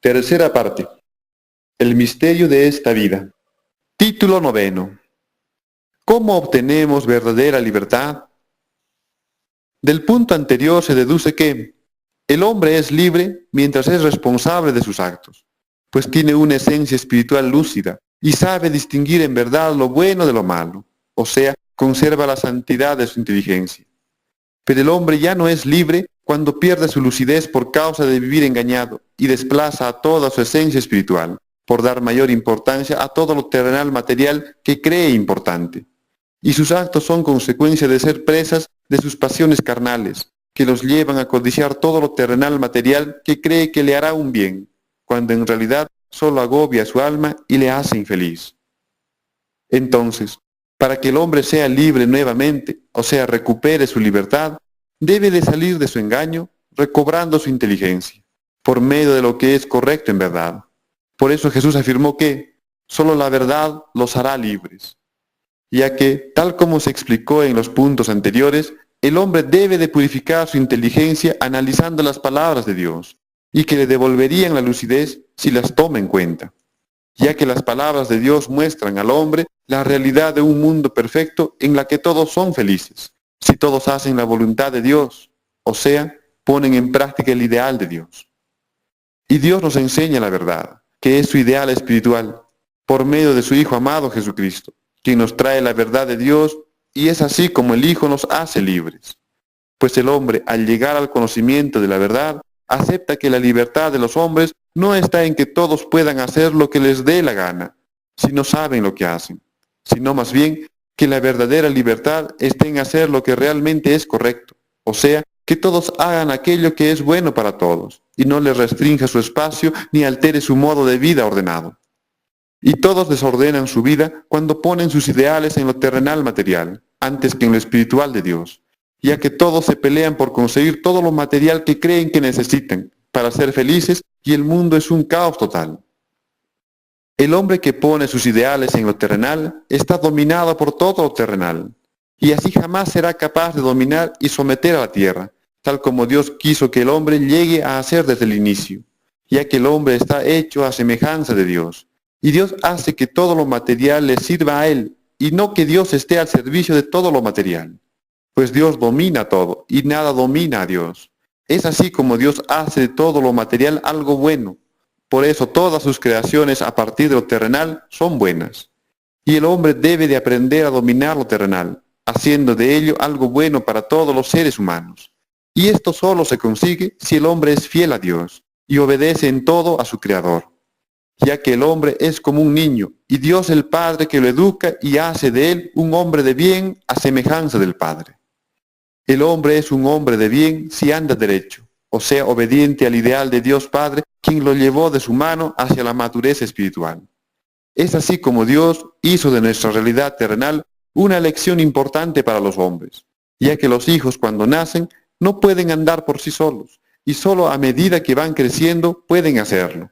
Tercera parte. El misterio de esta vida. Título 9. ¿Cómo obtenemos verdadera libertad? Del punto anterior se deduce que el hombre es libre mientras es responsable de sus actos, pues tiene una esencia espiritual lúcida y sabe distinguir en verdad lo bueno de lo malo, o sea, conserva la santidad de su inteligencia. Pero el hombre ya no es libre cuando pierde su lucidez por causa de vivir engañado y desplaza a toda su esencia espiritual, por dar mayor importancia a todo lo terrenal material que cree importante. Y sus actos son consecuencia de ser presas de sus pasiones carnales, que los llevan a codiciar todo lo terrenal material que cree que le hará un bien, cuando en realidad solo agobia su alma y le hace infeliz. Entonces, para que el hombre sea libre nuevamente, o sea, recupere su libertad, debe de salir de su engaño, recobrando su inteligencia, por medio de lo que es correcto en verdad. Por eso Jesús afirmó que solo la verdad los hará libres, ya que, tal como se explicó en los puntos anteriores, el hombre debe de purificar su inteligencia analizando las palabras de Dios, y que le devolverían la lucidez si las toma en cuenta, ya que las palabras de Dios muestran al hombre la realidad de un mundo perfecto en la que todos son felices, si todos hacen la voluntad de Dios, o sea, ponen en práctica el ideal de Dios. Y Dios nos enseña la verdad, que es su ideal espiritual, por medio de su Hijo amado Jesucristo, quien nos trae la verdad de Dios, y es así como el Hijo nos hace libres. Pues el hombre, al llegar al conocimiento de la verdad, acepta que la libertad de los hombres no está en que todos puedan hacer lo que les dé la gana, si no saben lo que hacen, sino más bien que la verdadera libertad está en hacer lo que realmente es correcto, o sea, que todos hagan aquello que es bueno para todos, y no les restrinja su espacio ni altere su modo de vida ordenado. Y todos desordenan su vida cuando ponen sus ideales en lo terrenal material, antes que en lo espiritual de Dios, ya que todos se pelean por conseguir todo lo material que creen que necesitan para ser felices, y el mundo es un caos total. El hombre que pone sus ideales en lo terrenal está dominado por todo lo terrenal, y así jamás será capaz de dominar y someter a la tierra, tal como Dios quiso que el hombre llegue a hacer desde el inicio, ya que el hombre está hecho a semejanza de Dios, y Dios hace que todo lo material le sirva a él, y no que Dios esté al servicio de todo lo material. Pues Dios domina todo, y nada domina a Dios. Es así como Dios hace de todo lo material algo bueno. Por eso todas sus creaciones a partir de lo terrenal son buenas. Y el hombre debe de aprender a dominar lo terrenal, haciendo de ello algo bueno para todos los seres humanos. Y esto solo se consigue si el hombre es fiel a Dios y obedece en todo a su Creador, ya que el hombre es como un niño, y Dios el Padre que lo educa y hace de él un hombre de bien a semejanza del Padre. El hombre es un hombre de bien si anda derecho, o sea, obediente al ideal de Dios Padre, quien lo llevó de su mano hacia la madurez espiritual. Es así como Dios hizo de nuestra realidad terrenal una lección importante para los hombres, ya que los hijos cuando nacen no pueden andar por sí solos, y solo a medida que van creciendo pueden hacerlo.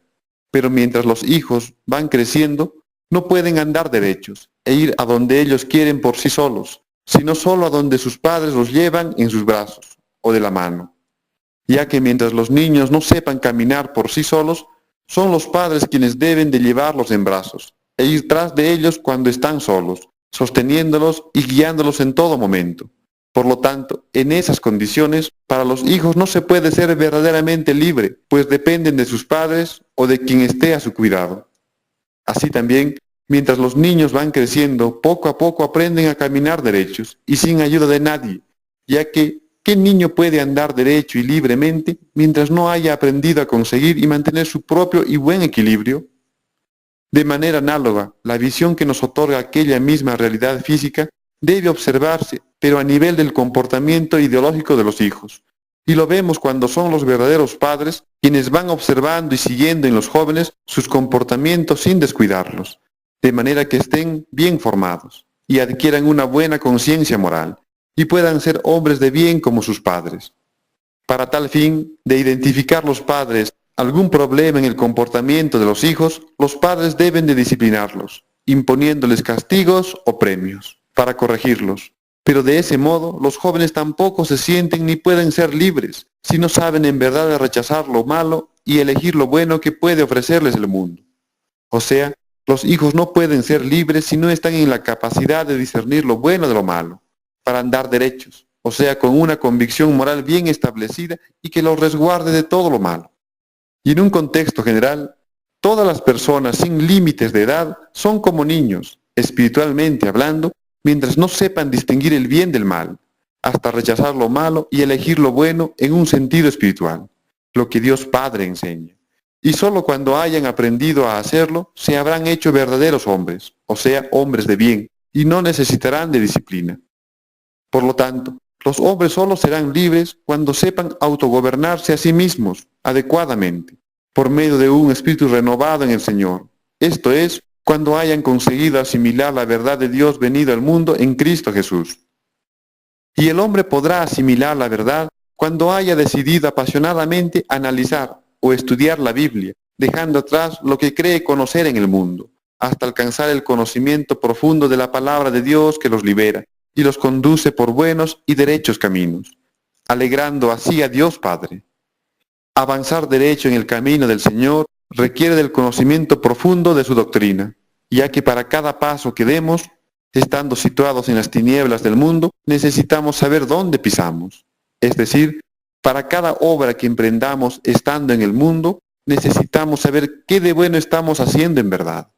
Pero mientras los hijos van creciendo, no pueden andar derechos e ir a donde ellos quieren por sí solos, sino solo a donde sus padres los llevan en sus brazos o de la mano. Ya que mientras los niños no sepan caminar por sí solos, son los padres quienes deben de llevarlos en brazos e ir tras de ellos cuando están solos, sosteniéndolos y guiándolos en todo momento. Por lo tanto, en esas condiciones, para los hijos no se puede ser verdaderamente libre, pues dependen de sus padres o de quien esté a su cuidado. Así también, mientras los niños van creciendo, poco a poco aprenden a caminar derechos y sin ayuda de nadie, ya que ¿qué niño puede andar derecho y libremente mientras no haya aprendido a conseguir y mantener su propio y buen equilibrio? De manera análoga, la visión que nos otorga aquella misma realidad física debe observarse, pero a nivel del comportamiento ideológico de los hijos. Y lo vemos cuando son los verdaderos padres quienes van observando y siguiendo en los jóvenes sus comportamientos sin descuidarlos, de manera que estén bien formados y adquieran una buena conciencia moral, y puedan ser hombres de bien como sus padres. Para tal fin, de identificar los padres algún problema en el comportamiento de los hijos, los padres deben de disciplinarlos, imponiéndoles castigos o premios, para corregirlos. Pero de ese modo, los jóvenes tampoco se sienten ni pueden ser libres, si no saben en verdad de rechazar lo malo y elegir lo bueno que puede ofrecerles el mundo. O sea, los hijos no pueden ser libres si no están en la capacidad de discernir lo bueno de lo malo, para andar derechos, o sea, con una convicción moral bien establecida y que los resguarde de todo lo malo. Y en un contexto general, todas las personas sin límites de edad son como niños, espiritualmente hablando, mientras no sepan distinguir el bien del mal, hasta rechazar lo malo y elegir lo bueno en un sentido espiritual, lo que Dios Padre enseña. Y solo cuando hayan aprendido a hacerlo, se habrán hecho verdaderos hombres, o sea, hombres de bien, y no necesitarán de disciplina. Por lo tanto, los hombres solo serán libres cuando sepan autogobernarse a sí mismos adecuadamente, por medio de un espíritu renovado en el Señor. Esto es, cuando hayan conseguido asimilar la verdad de Dios venido al mundo en Cristo Jesús. Y el hombre podrá asimilar la verdad cuando haya decidido apasionadamente analizar o estudiar la Biblia, dejando atrás lo que cree conocer en el mundo, hasta alcanzar el conocimiento profundo de la palabra de Dios que los libera y los conduce por buenos y derechos caminos, alegrando así a Dios Padre. Avanzar derecho en el camino del Señor requiere del conocimiento profundo de su doctrina, ya que para cada paso que demos, estando situados en las tinieblas del mundo, necesitamos saber dónde pisamos. Es decir, para cada obra que emprendamos estando en el mundo, necesitamos saber qué de bueno estamos haciendo en verdad.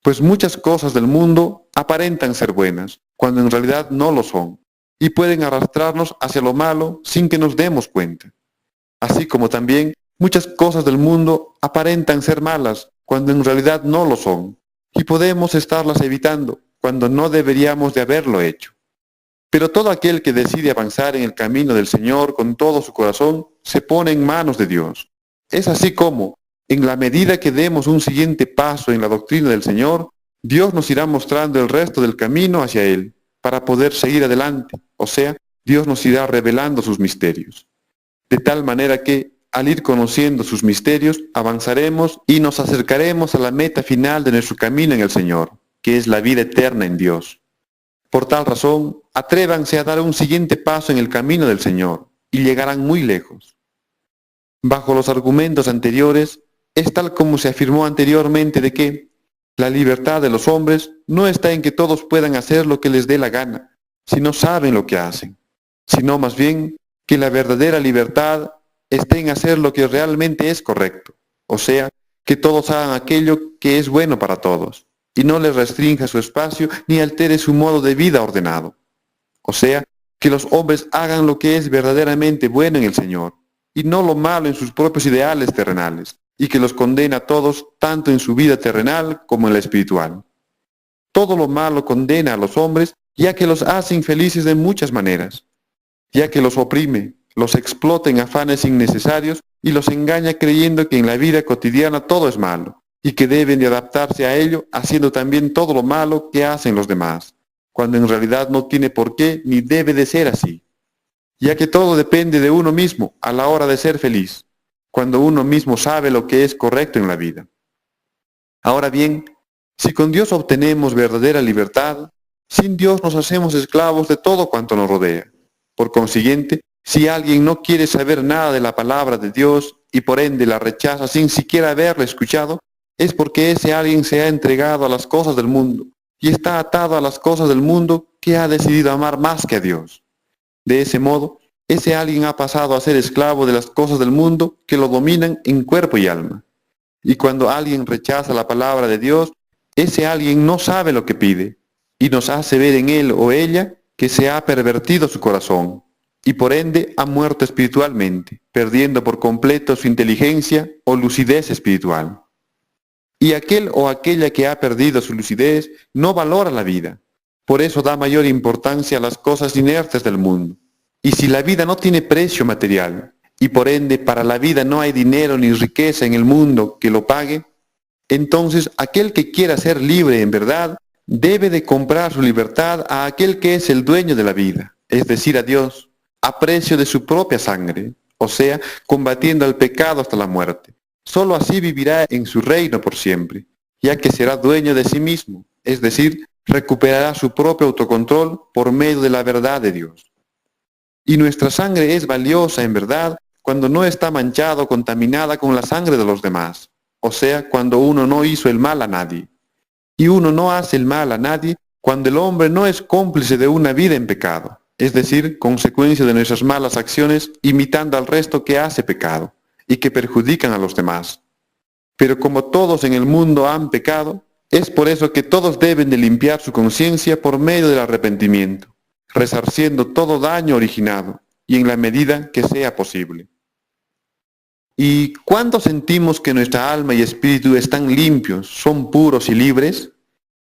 Pues muchas cosas del mundo aparentan ser buenas, cuando en realidad no lo son, y pueden arrastrarnos hacia lo malo sin que nos demos cuenta. Así como también muchas cosas del mundo aparentan ser malas, cuando en realidad no lo son, y podemos estarlas evitando, cuando no deberíamos de haberlo hecho. Pero todo aquel que decide avanzar en el camino del Señor con todo su corazón, se pone en manos de Dios. Es así como, en la medida que demos un siguiente paso en la doctrina del Señor, Dios nos irá mostrando el resto del camino hacia Él, para poder seguir adelante, o sea, Dios nos irá revelando sus misterios. De tal manera que, al ir conociendo sus misterios, avanzaremos y nos acercaremos a la meta final de nuestro camino en el Señor, que es la vida eterna en Dios. Por tal razón, atrévanse a dar un siguiente paso en el camino del Señor, y llegarán muy lejos. Bajo los argumentos anteriores, es tal como se afirmó anteriormente de que la libertad de los hombres no está en que todos puedan hacer lo que les dé la gana, si no saben lo que hacen, sino más bien que la verdadera libertad está en hacer lo que realmente es correcto, o sea, que todos hagan aquello que es bueno para todos, y no les restrinja su espacio ni altere su modo de vida ordenado. O sea, que los hombres hagan lo que es verdaderamente bueno en el Señor, y no lo malo en sus propios ideales terrenales, y que los condena a todos tanto en su vida terrenal como en la espiritual. Todo lo malo condena a los hombres, ya que los hace infelices de muchas maneras, ya que los oprime, los explota en afanes innecesarios y los engaña creyendo que en la vida cotidiana todo es malo, y que deben de adaptarse a ello haciendo también todo lo malo que hacen los demás, cuando en realidad no tiene por qué ni debe de ser así, ya que todo depende de uno mismo a la hora de ser feliz, cuando uno mismo sabe lo que es correcto en la vida. Ahora bien, si con Dios obtenemos verdadera libertad, sin Dios nos hacemos esclavos de todo cuanto nos rodea. Por consiguiente, si alguien no quiere saber nada de la palabra de Dios y por ende la rechaza sin siquiera haberla escuchado, es porque ese alguien se ha entregado a las cosas del mundo y está atado a las cosas del mundo que ha decidido amar más que a Dios. De ese modo, ese alguien ha pasado a ser esclavo de las cosas del mundo que lo dominan en cuerpo y alma. Y cuando alguien rechaza la palabra de Dios, ese alguien no sabe lo que pide y nos hace ver en él o ella que se ha pervertido su corazón y por ende ha muerto espiritualmente, perdiendo por completo su inteligencia o lucidez espiritual. Y aquel o aquella que ha perdido su lucidez no valora la vida, por eso da mayor importancia a las cosas inertes del mundo. Y si la vida no tiene precio material, y por ende para la vida no hay dinero ni riqueza en el mundo que lo pague, entonces aquel que quiera ser libre en verdad debe de comprar su libertad a aquel que es el dueño de la vida, es decir, a Dios, a precio de su propia sangre, o sea, combatiendo al pecado hasta la muerte. Solo así vivirá en su reino por siempre, ya que será dueño de sí mismo, es decir, recuperará su propio autocontrol por medio de la verdad de Dios. Y nuestra sangre es valiosa en verdad cuando no está manchada o contaminada con la sangre de los demás, o sea, cuando uno no hizo el mal a nadie. Y uno no hace el mal a nadie cuando el hombre no es cómplice de una vida en pecado, es decir, consecuencia de nuestras malas acciones imitando al resto que hace pecado y que perjudican a los demás. Pero como todos en el mundo han pecado, es por eso que todos deben de limpiar su conciencia por medio del arrepentimiento, resarciendo todo daño originado y en la medida que sea posible. ¿Y cuándo sentimos que nuestra alma y espíritu están limpios, son puros y libres?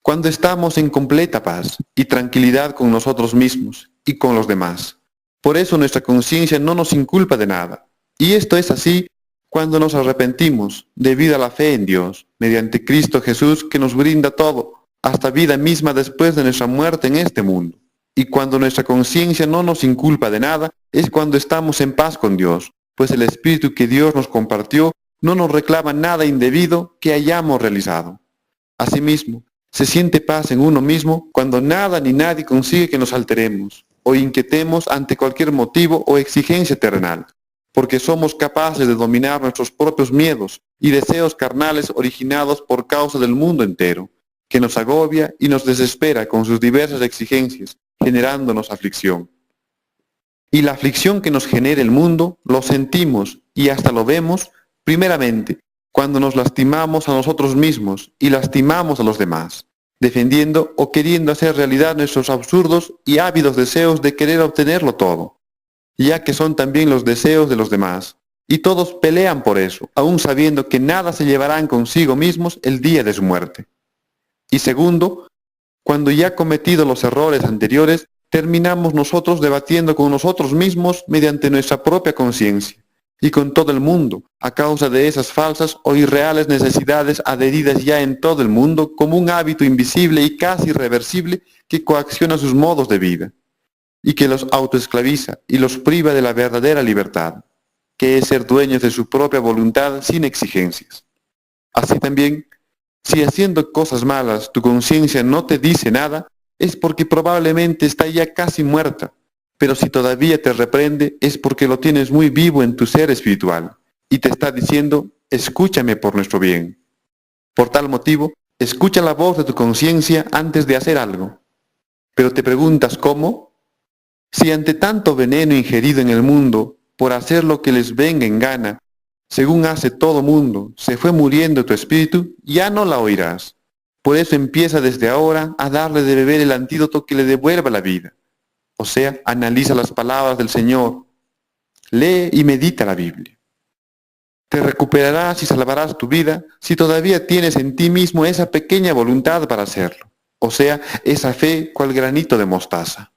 Cuando estamos en completa paz y tranquilidad con nosotros mismos y con los demás. Por eso nuestra conciencia no nos inculpa de nada. Y esto es así cuando nos arrepentimos debido a la fe en Dios, mediante Cristo Jesús que nos brinda todo, hasta vida misma después de nuestra muerte en este mundo. Y cuando nuestra conciencia no nos inculpa de nada, es cuando estamos en paz con Dios, pues el Espíritu que Dios nos compartió no nos reclama nada indebido que hayamos realizado. Asimismo, se siente paz en uno mismo cuando nada ni nadie consigue que nos alteremos o inquietemos ante cualquier motivo o exigencia terrenal, porque somos capaces de dominar nuestros propios miedos y deseos carnales originados por causa del mundo entero, que nos agobia y nos desespera con sus diversas exigencias, generándonos aflicción. Y la aflicción que nos genera el mundo lo sentimos y hasta lo vemos, primeramente, cuando nos lastimamos a nosotros mismos y lastimamos a los demás, defendiendo o queriendo hacer realidad nuestros absurdos y ávidos deseos de querer obtenerlo todo, ya que son también los deseos de los demás, y todos pelean por eso, aun sabiendo que nada se llevarán consigo mismos el día de su muerte. Y segundo, cuando ya cometido los errores anteriores, terminamos nosotros debatiendo con nosotros mismos mediante nuestra propia conciencia y con todo el mundo, a causa de esas falsas o irreales necesidades adheridas ya en todo el mundo como un hábito invisible y casi irreversible que coacciona sus modos de vida, y que los autoesclaviza y los priva de la verdadera libertad, que es ser dueños de su propia voluntad sin exigencias. Así también, si haciendo cosas malas tu conciencia no te dice nada, es porque probablemente está ya casi muerta, pero si todavía te reprende es porque lo tienes muy vivo en tu ser espiritual y te está diciendo, escúchame por nuestro bien. Por tal motivo, escucha la voz de tu conciencia antes de hacer algo. Pero te preguntas cómo. Si ante tanto veneno ingerido en el mundo, por hacer lo que les venga en gana, según hace todo mundo, se fue muriendo tu espíritu, ya no la oirás. Por eso empieza desde ahora a darle de beber el antídoto que le devuelva la vida. O sea, analiza las palabras del Señor, lee y medita la Biblia. Te recuperarás y salvarás tu vida si todavía tienes en ti mismo esa pequeña voluntad para hacerlo, o sea, esa fe cual granito de mostaza.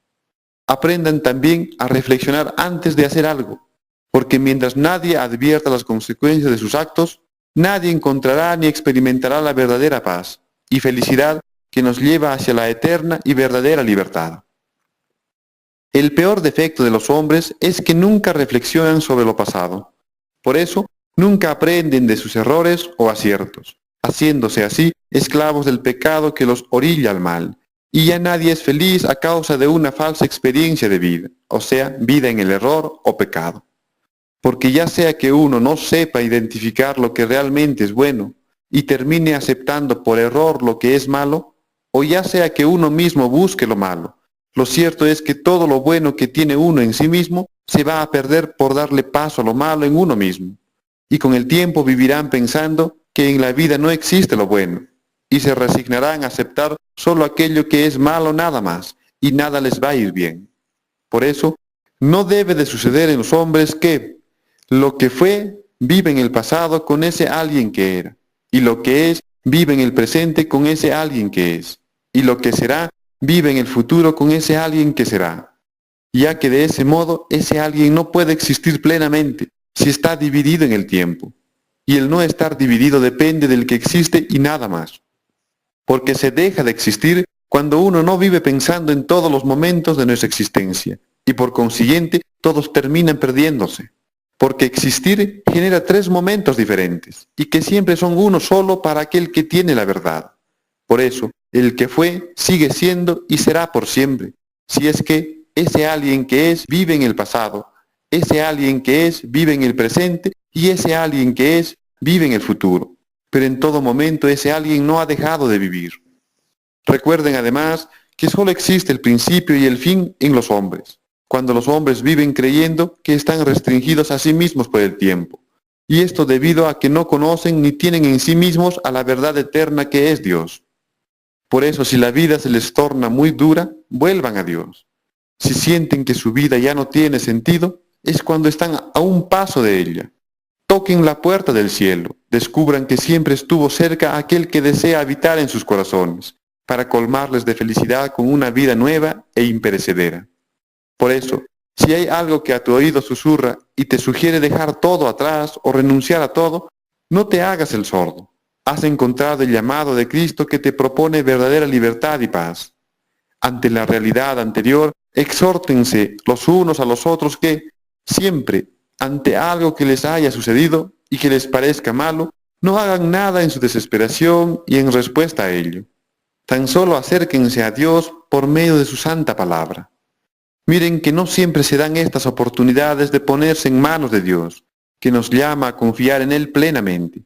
Aprendan también a reflexionar antes de hacer algo, porque mientras nadie advierta las consecuencias de sus actos, nadie encontrará ni experimentará la verdadera paz y felicidad que nos lleva hacia la eterna y verdadera libertad. El peor defecto de los hombres es que nunca reflexionan sobre lo pasado. Por eso, nunca aprenden de sus errores o aciertos, haciéndose así esclavos del pecado que los orilla al mal. Y ya nadie es feliz a causa de una falsa experiencia de vida, o sea, vida en el error o pecado. Porque ya sea que uno no sepa identificar lo que realmente es bueno y termine aceptando por error lo que es malo, o ya sea que uno mismo busque lo malo, lo cierto es que todo lo bueno que tiene uno en sí mismo se va a perder por darle paso a lo malo en uno mismo. Y con el tiempo vivirán pensando que en la vida no existe lo bueno, y se resignarán a aceptar solo aquello que es malo nada más, y nada les va a ir bien. Por eso, no debe de suceder en los hombres que lo que fue vive en el pasado con ese alguien que era, y lo que es vive en el presente con ese alguien que es, y lo que será vive en el futuro con ese alguien que será, ya que de ese modo ese alguien no puede existir plenamente si está dividido en el tiempo, y el no estar dividido depende del que existe y nada más, porque se deja de existir cuando uno no vive pensando en todos los momentos de nuestra existencia, y por consiguiente todos terminan perdiéndose, porque existir genera 3 momentos diferentes, y que siempre son uno solo para aquel que tiene la verdad. Por eso, el que fue, sigue siendo y será por siempre, si es que ese alguien que es vive en el pasado, ese alguien que es vive en el presente y ese alguien que es vive en el futuro. Pero en todo momento ese alguien no ha dejado de vivir. Recuerden además que solo existe el principio y el fin en los hombres, cuando los hombres viven creyendo que están restringidos a sí mismos por el tiempo. Y esto debido a que no conocen ni tienen en sí mismos a la verdad eterna que es Dios. Por eso, si la vida se les torna muy dura, vuelvan a Dios. Si sienten que su vida ya no tiene sentido, es cuando están a un paso de ella. Toquen la puerta del cielo, descubran que siempre estuvo cerca aquel que desea habitar en sus corazones, para colmarles de felicidad con una vida nueva e imperecedera. Por eso, si hay algo que a tu oído susurra y te sugiere dejar todo atrás o renunciar a todo, no te hagas el sordo. Has encontrado el llamado de Cristo que te propone verdadera libertad y paz. Ante la realidad anterior, exhórtense los unos a los otros que, siempre, ante algo que les haya sucedido y que les parezca malo, no hagan nada en su desesperación y en respuesta a ello. Tan solo acérquense a Dios por medio de su santa palabra. Miren que no siempre se dan estas oportunidades de ponerse en manos de Dios, que nos llama a confiar en Él plenamente.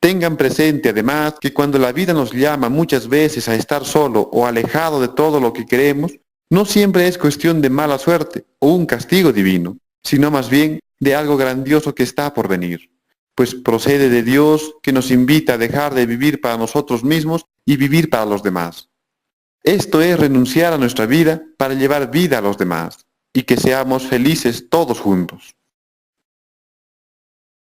Tengan presente además que cuando la vida nos llama muchas veces a estar solo o alejado de todo lo que queremos, no siempre es cuestión de mala suerte o un castigo divino, sino más bien de algo grandioso que está por venir, pues procede de Dios que nos invita a dejar de vivir para nosotros mismos y vivir para los demás. Esto es renunciar a nuestra vida para llevar vida a los demás y que seamos felices todos juntos.